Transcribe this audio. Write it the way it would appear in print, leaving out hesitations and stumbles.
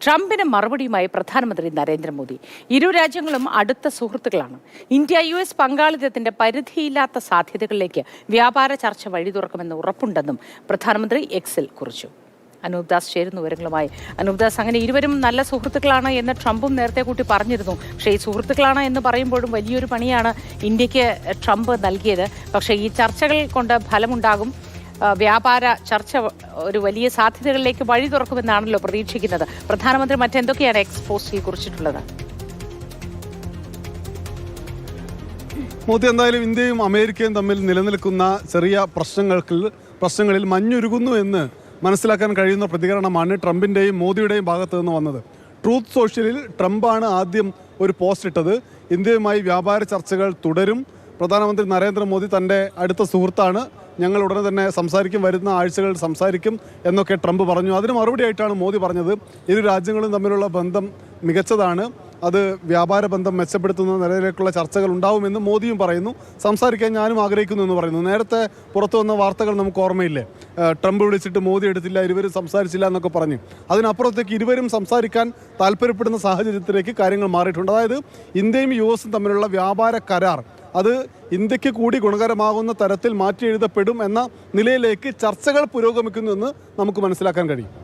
ട്രംപിന് മറുപടിയുമായി പ്രധാനമന്ത്രി നരേന്ദ്രമോദി. ഇരു രാജ്യങ്ങളും അടുത്ത സുഹൃത്തുക്കളാണ്. ഇന്ത്യ-US പങ്കാളിത്തത്തിന്റെ പരിധിയില്ലാത്ത സാധ്യതകളിലേക്ക് വ്യാപാര ചർച്ച വഴി തുറക്കുമെന്ന് ഉറപ്പുണ്ടെന്നും പ്രധാനമന്ത്രി എക്സിൽ കുറിച്ചു. അനൂപ് ദാസ് ചേരുന്നു വിവരങ്ങളുമായി. അനൂപ് ദാസ്, അങ്ങനെ ഇരുവരും നല്ല സുഹൃത്തുക്കളാണ് എന്ന് ട്രംപും നേരത്തെ കൂട്ടി പറഞ്ഞിരുന്നു. പക്ഷേ ഈ സുഹൃത്തുക്കളാണ് എന്ന് പറയുമ്പോഴും വലിയൊരു പണിയാണ് ഇന്ത്യക്ക് ട്രംപ് നൽകിയത്. പക്ഷേ ഈ ചർച്ചകൾ കൊണ്ട് ഫലമുണ്ടാകും. വ്യാപാര ചർച്ച ഒരു വലിയ സാധ്യതകളിലേക്ക് വഴി തുറക്കുമെന്നാണല്ലോ പ്രതീക്ഷിക്കുന്നത്. പ്രധാനമന്ത്രി മറ്റെന്തൊക്കെയാണ് എക്സ്പോസിൽ കുറിച്ചിട്ടുള്ളത്? മോദി എന്തായാലും ഇന്ത്യയും അമേരിക്കയും തമ്മിൽ നിലനിൽക്കുന്ന ചെറിയ പ്രശ്നങ്ങളിൽ മഞ്ഞുരുകുന്നു എന്ന് മനസ്സിലാക്കാൻ കഴിയുന്ന പ്രതികരണമാണ് ട്രംപിൻ്റെയും മോദിയുടെയും ഭാഗത്തു നിന്ന് വന്നത്. ട്രൂത്ത് സോഷ്യലിൽ ട്രംപാണ് ആദ്യം ഒരു പോസ്റ്റ് ഇട്ടത്. ഇന്ത്യയുമായി വ്യാപാര ചർച്ചകൾ തുടരും, പ്രധാനമന്ത്രി നരേന്ദ്രമോദി തൻ്റെ അടുത്ത സുഹൃത്താണ്, ഞങ്ങൾ ഉടനെ തന്നെ സംസാരിക്കും, വരുന്ന ആഴ്ചകൾ സംസാരിക്കും എന്നൊക്കെ ട്രംപ് പറഞ്ഞു. അതിന് മറുപടിയായിട്ടാണ് മോദി പറഞ്ഞത് ഇരു രാജ്യങ്ങളും തമ്മിലുള്ള ബന്ധം മികച്ചതാണ്, അത് വ്യാപാര ബന്ധം മെച്ചപ്പെടുത്തുന്ന നിലയിലേക്കുള്ള ചർച്ചകൾ ഉണ്ടാവുമെന്ന് മോദിയും പറയുന്നു. സംസാരിക്കാൻ ഞാനും ആഗ്രഹിക്കുന്നു എന്ന് പറയുന്നു. നേരത്തെ പുറത്തു വന്ന വാർത്തകൾ നമുക്ക് ഓർമ്മയില്ലേ? ട്രംപ് വിളിച്ചിട്ട് മോദി എടുത്തില്ല, ഇരുവരും സംസാരിച്ചില്ല എന്നൊക്കെ പറഞ്ഞു. അതിനപ്പുറത്തേക്ക് ഇരുവരും സംസാരിക്കാൻ താല്പര്യപ്പെടുന്ന സാഹചര്യത്തിലേക്ക് കാര്യങ്ങൾ മാറിയിട്ടുണ്ട്. അതായത് ഇന്ത്യയും US തമ്മിലുള്ള വ്യാപാര കരാർ അത് ഇന്ത്യക്ക് കൂടി ഗുണകരമാകുന്ന തരത്തിൽ മാറ്റി എഴുതപ്പെടും എന്ന നിലയിലേക്ക് ചർച്ചകൾ പുരോഗമിക്കുന്നു എന്ന് നമുക്ക് മനസ്സിലാക്കാൻ കഴിയും.